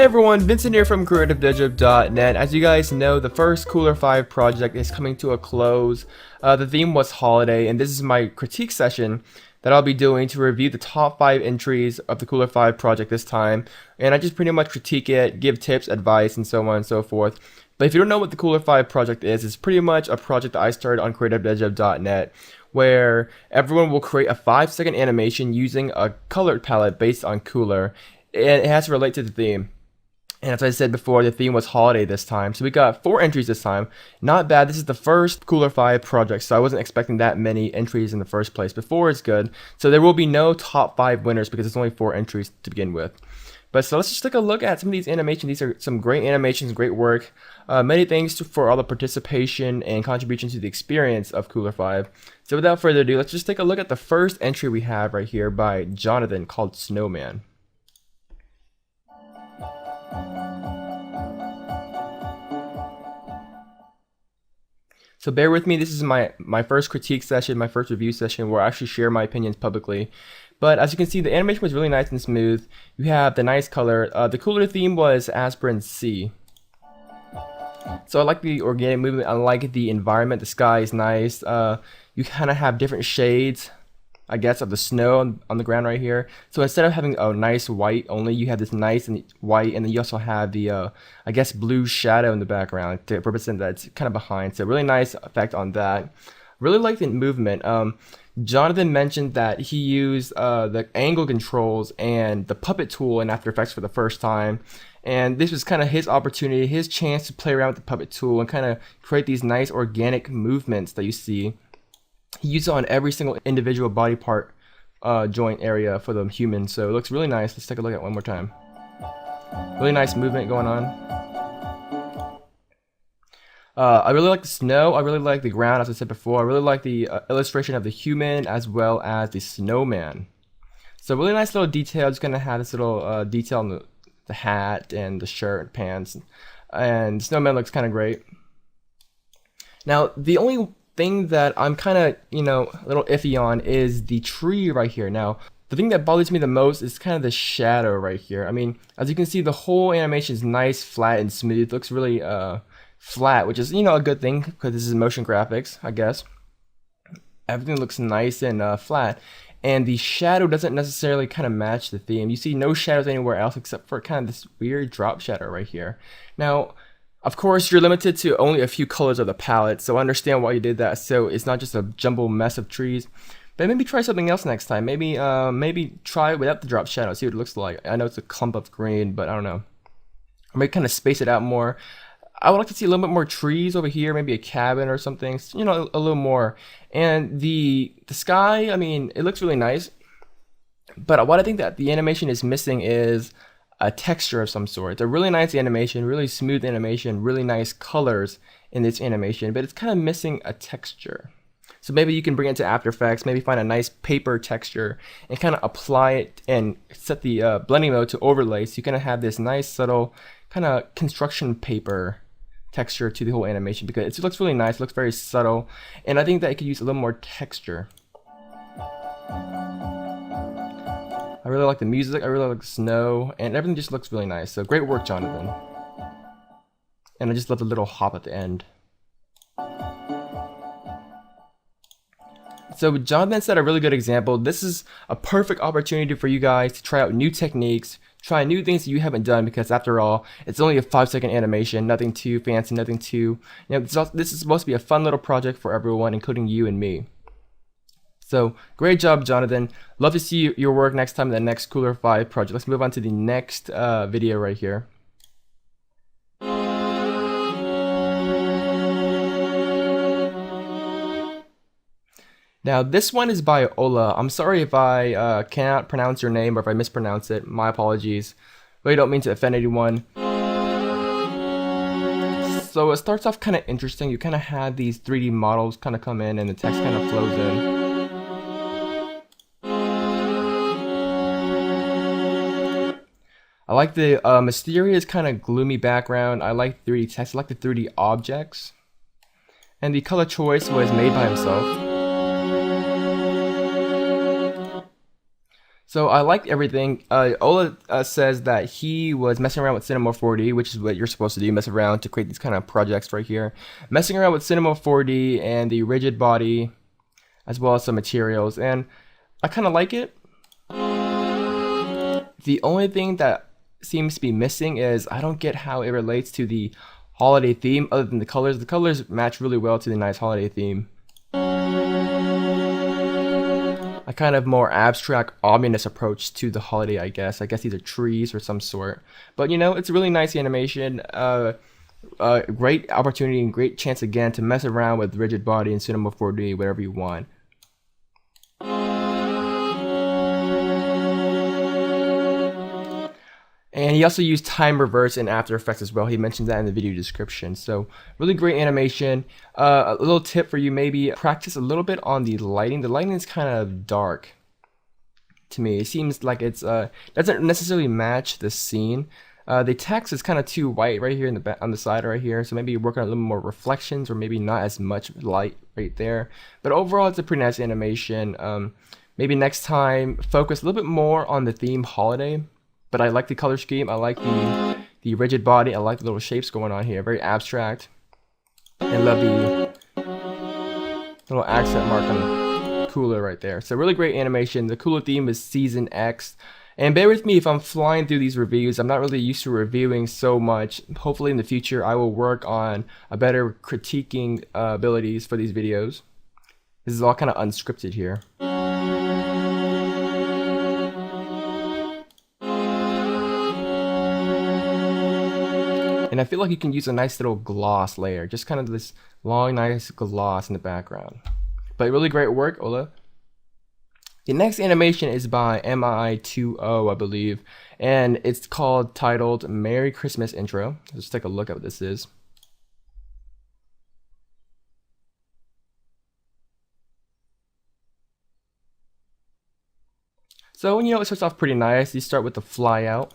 Hey everyone, Vincent here from CreativeDigib.net. As you guys know, the first Kuler 5 project is coming to a close. The theme was holiday, and this is my critique session that I'll be doing to review the top 5 entries of the Kuler 5 project this time. And I just pretty much critique it, give tips, advice, and so on and so forth. But if you don't know what the Kuler 5 project is, it's pretty much a project that I started on CreativeDigib.net, where everyone will create a 5-second animation using a colored palette based on Kuler, and it has to relate to the theme. And as I said before, the theme was holiday this time. So we got 4 entries this time. Not bad. This is the first Kuler 5 project, so I wasn't expecting that many entries in the first place. But 4 is good. So there will be no top 5 winners because it's only 4 entries to begin with. But so let's just take a look at some of these animations. These are some great animations, great work. Many thanks for all the participation and contribution to the experience of Kuler 5. So without further ado, let's just take a look at the first entry we have right here by Jonathan called Snowman. So bear with me, this is my first critique session, my first review session where I actually share my opinions publicly. But as you can see, the animation was really nice and smooth. You have the nice color. The Kuler theme was Aspirin C. So I like the organic movement, I like the environment, the sky is nice. You kind of have different shades, I guess, of the snow on the ground right here. So instead of having a nice white only, you have this nice and white, and then you also have the, I guess, blue shadow in the background to represent that it's kind of behind. So really nice effect on that. Really like the movement. Jonathan mentioned that he used the angle controls and the puppet tool in After Effects for the first time. And this was kind of his opportunity, his chance to play around with the puppet tool and kind of create these nice organic movements that you see. He used it on every single individual body part joint area for the human, so it looks really nice. Let's take a look at it one more time. Really nice movement going on. I really like the snow. I really like the ground, as I said before. I really like the illustration of the human as well as the snowman. So really nice little detail. Just gonna have this little detail on the hat and the shirt and pants, and the snowman looks kind of great. Now the only thing that I'm kind of, a little iffy on is the tree right here. Now, the thing that bothers me the most is kind of the shadow right here. I mean, as you can see, the whole animation is nice, flat, and smooth. It looks really flat, which is, a good thing because this is motion graphics, I guess. Everything looks nice and flat. And the shadow doesn't necessarily kind of match the theme. You see no shadows anywhere else except for kind of this weird drop shadow right here. Now, of course, you're limited to only a few colors of the palette, so I understand why you did that, so it's not just a jumbled mess of trees. But maybe try something else next time. Maybe try it without the drop shadow, see what it looks like. I know it's a clump of green, but I don't know. Or maybe kind of space it out more. I would like to see a little bit more trees over here, maybe a cabin or something, a little more. And the sky, I mean, it looks really nice. But what I think that the animation is missing is a texture of some sort. It's a really nice animation, really smooth animation, really nice colors in this animation, but it's kind of missing a texture. So maybe you can bring it to After Effects, maybe find a nice paper texture and kind of apply it and set the blending mode to overlay, so you kind of have this nice subtle kind of construction paper texture to the whole animation, because it looks really nice, it looks very subtle, and I think that it could use a little more texture. I really like the music, I really like the snow, and everything just looks really nice. So great work, Jonathan. And I just love the little hop at the end. So Jonathan set a really good example. This is a perfect opportunity for you guys to try out new techniques, try new things that you haven't done, because after all, it's only a 5-second animation, nothing too fancy, nothing too, this is supposed to be a fun little project for everyone, including you and me. So great job, Jonathan. Love to see your work next time in the next Kuler 5 project. Let's move on to the next video right here. Now this one is by Ola. I'm sorry if I cannot pronounce your name or if I mispronounce it. My apologies. Really don't mean to offend anyone. So it starts off kind of interesting. You kind of have these 3D models kind of come in and the text kind of flows in. I like the mysterious kind of gloomy background. I like 3D text. I like the 3D objects. And the color choice was made by himself. So I liked everything. Ola says that he was messing around with Cinema 4D, which is what you're supposed to do, mess around to create these kind of projects right here. Messing around with Cinema 4D and the rigid body, as well as some materials, and I kind of like it. The only thing that seems to be missing is I don't get how it relates to the holiday theme other than the colors. The colors match really well to the nice holiday theme. A kind of more abstract, ominous approach to the holiday, I guess. I guess these are trees or some sort. But you know, it's a really nice animation. Great opportunity and great chance again to mess around with rigid body and Cinema 4D, whatever you want. And he also used time reverse in After Effects as well. He mentions that in the video description. So really great animation. A little tip for you, maybe practice a little bit on the lighting. The lighting is kind of dark to me. It seems like it's doesn't necessarily match the scene. The text is kind of too white right here in the on the side right here. So maybe work on a little more reflections or maybe not as much light right there. But overall, it's a pretty nice animation. Maybe next time focus a little bit more on the theme holiday. But I like the color scheme. I like the rigid body. I like the little shapes going on here. Very abstract. I love the little accent mark on Kuler right there. So really great animation. The Kuler theme is Season X. And bear with me if I'm flying through these reviews. I'm not really used to reviewing so much. Hopefully in the future I will work on a better critiquing abilities for these videos. This is all kind of unscripted here. And I feel like you can use a nice little gloss layer, just kind of this long, nice gloss in the background. But really great work, Ola. The next animation is by MI20, I believe, and it's titled Merry Christmas Intro. Let's take a look at what this is. So, you know, it starts off pretty nice. You start with the fly out.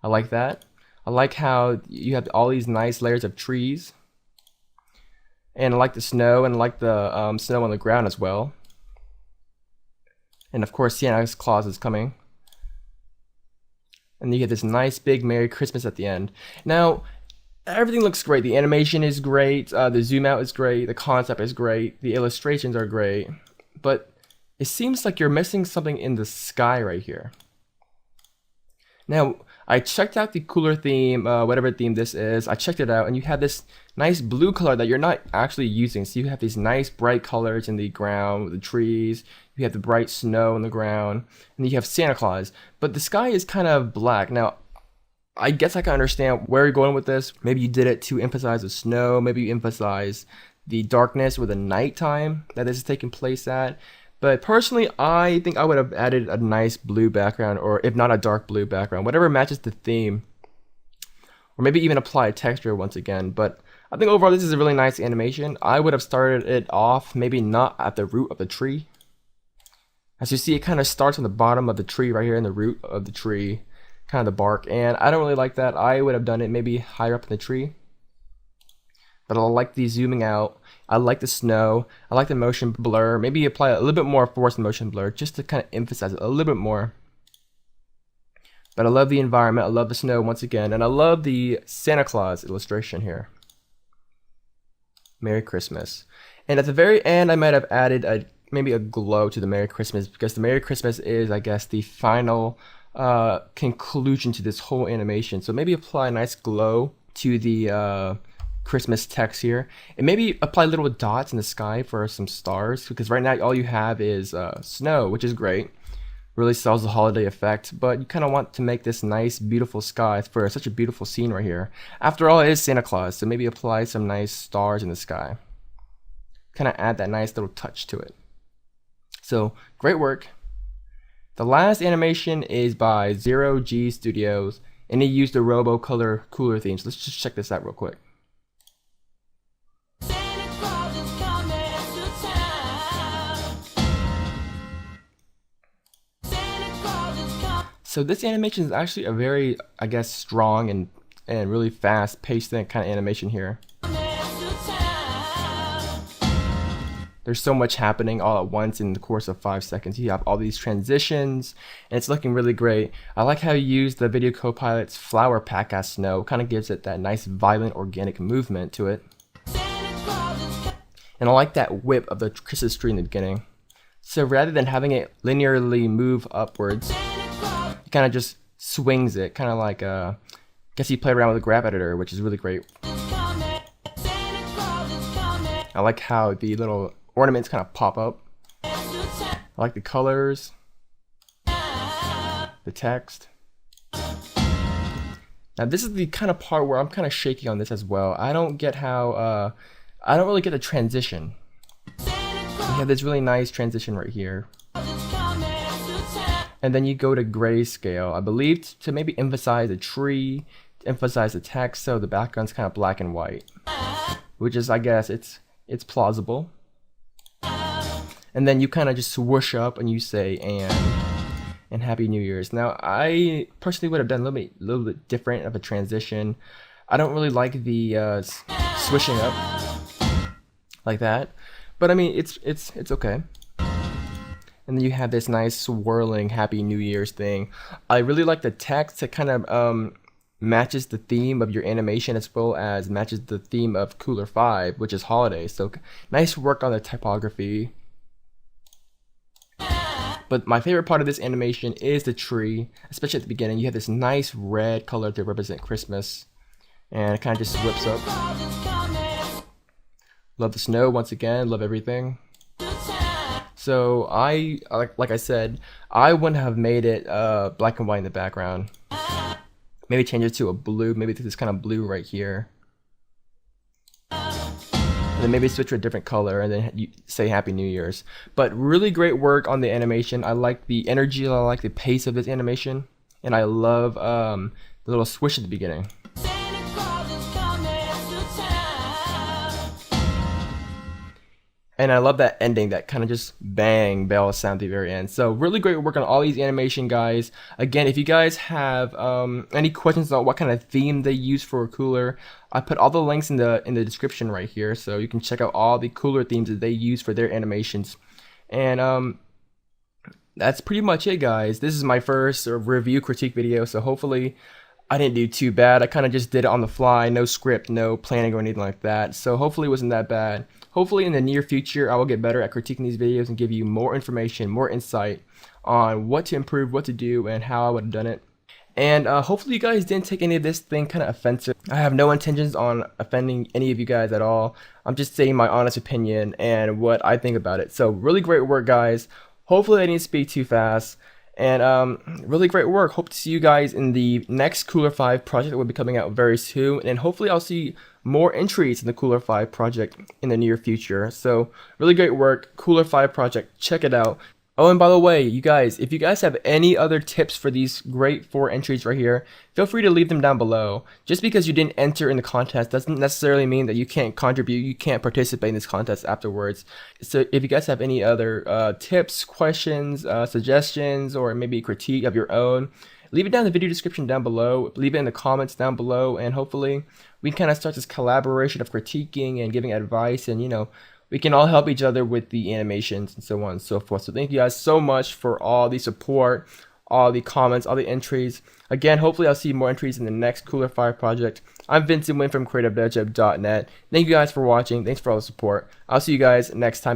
I like that. I like how you have all these nice layers of trees. And I like the snow, and I like the snow on the ground as well. And of course, Santa's Claus is coming. And you get this nice big Merry Christmas at the end. Now, everything looks great. The animation is great. The zoom out is great. The concept is great. The illustrations are great. But it seems like you're missing something in the sky right here. Now, I checked out the Kuler theme, whatever theme this is. I checked it out, and you have this nice blue color that you're not actually using. So you have these nice bright colors in the ground, with the trees. You have the bright snow on the ground, and you have Santa Claus. But the sky is kind of black. Now, I guess I can understand where you're going with this. Maybe you did it to emphasize the snow. Maybe you emphasize the darkness or the nighttime that this is taking place at. But personally, I think I would have added a nice blue background, or if not a dark blue background, whatever matches the theme. Or maybe even apply a texture once again. But I think overall this is a really nice animation. I would have started it off maybe not at the root of the tree. As you see, it kind of starts on the bottom of the tree right here in the root of the tree, kind of the bark. And I don't really like that. I would have done it maybe higher up in the tree. But I like the zooming out. I like the snow. I like the motion blur. Maybe apply a little bit more force motion blur just to kind of emphasize it a little bit more. But I love the environment. I love the snow once again. And I love the Santa Claus illustration here. Merry Christmas. And at the very end, I might have added maybe a glow to the Merry Christmas, because the Merry Christmas is, I guess, the final conclusion to this whole animation. So maybe apply a nice glow to the Christmas text here, and maybe apply little dots in the sky for some stars, because right now all you have is snow, which is great, really sells the holiday effect, but you kind of want to make this nice beautiful sky for such a beautiful scene right here. After all, it is Santa Claus, so maybe apply some nice stars in the sky, kind of add that nice little touch to it. So great work. The last animation is by 0G Studios, and he used the Robo Color Kuler theme. So let's just check this out real quick. So this animation is actually a very, I guess, strong and really fast paced kind of animation here. There's so much happening all at once in the course of 5 seconds. You have all these transitions, and it's looking really great. I like how you use the Video Copilot's flower pack as snow. Kind of gives it that nice, violent, organic movement to it. And I like that whip of the Christmas tree in the beginning. So rather than having it linearly move upwards, it kind of just swings it, kind of like I guess he played around with a graph editor, which is really great. I like how the little ornaments kind of pop up. I like the colors, the text. Now this is the kind of part where I'm kind of shaky on this as well. I don't get how, I don't really get the transition. You have this really nice transition right here. And then you go to grayscale, I believe to maybe emphasize a tree, to emphasize the text, so the background's kind of black and white. Which is, I guess, it's plausible. And then you kind of just swoosh up and you say and Happy New Year's. Now I personally would have done a little bit different of a transition. I don't really like the swishing up like that, but I mean it's okay. And then you have this nice swirling Happy New Year's thing. I really like the text. It kind of matches the theme of your animation as well as matches the theme of Kuler 5, which is holiday. So nice work on the typography. But my favorite part of this animation is the tree, especially at the beginning. You have this nice red color to represent Christmas, and it kind of just whips up. Love the snow once again, love everything. So like I said, I wouldn't have made it black and white in the background. Maybe change it to a blue, maybe to this kind of blue right here. And then maybe switch to a different color and then you say Happy New Year's. But really great work on the animation. I like the energy, I like the pace of this animation. And I love the little swish at the beginning. And I love that ending, that kind of just bang bell sound at the very end. So really great work on all these animation, guys. Again, if you guys have any questions on what kind of theme they use for Kuler, I put all the links in the description right here, so you can check out all the Kuler themes that they use for their animations. And that's pretty much it, guys. This is my first review critique video, so hopefully I didn't do too bad. I kind of just did it on the fly, no script, no planning or anything like that. So hopefully it wasn't that bad. Hopefully in the near future, I will get better at critiquing these videos and give you more information, more insight on what to improve, what to do, and how I would have done it. And hopefully you guys didn't take any of this thing kind of offensive. I have no intentions on offending any of you guys at all. I'm just saying my honest opinion and what I think about it. So really great work, guys. Hopefully I didn't speak too fast. And really great work. Hope to see you guys in the next Kuler 5 project that will be coming out very soon. And hopefully I'll see more entries in the Kuler 5 project in the near future. So really great work. Kuler 5 project. Check it out. Oh, and by the way, you guys, if you guys have any other tips for these great 4 entries right here, feel free to leave them down below. Just because you didn't enter in the contest doesn't necessarily mean that you can't contribute, you can't participate in this contest afterwards. So if you guys have any other tips, questions, suggestions, or maybe critique of your own, leave it down in the video description down below, leave it in the comments down below, and hopefully we can kind of start this collaboration of critiquing and giving advice, and you know, we can all help each other with the animations and so on and so forth. So thank you guys so much for all the support, all the comments, all the entries. Again, hopefully I'll see more entries in the next Kuler 5 project. I'm Vincent Wynn from CreativeDevJam.net. Thank you guys for watching. Thanks for all the support. I'll see you guys next time.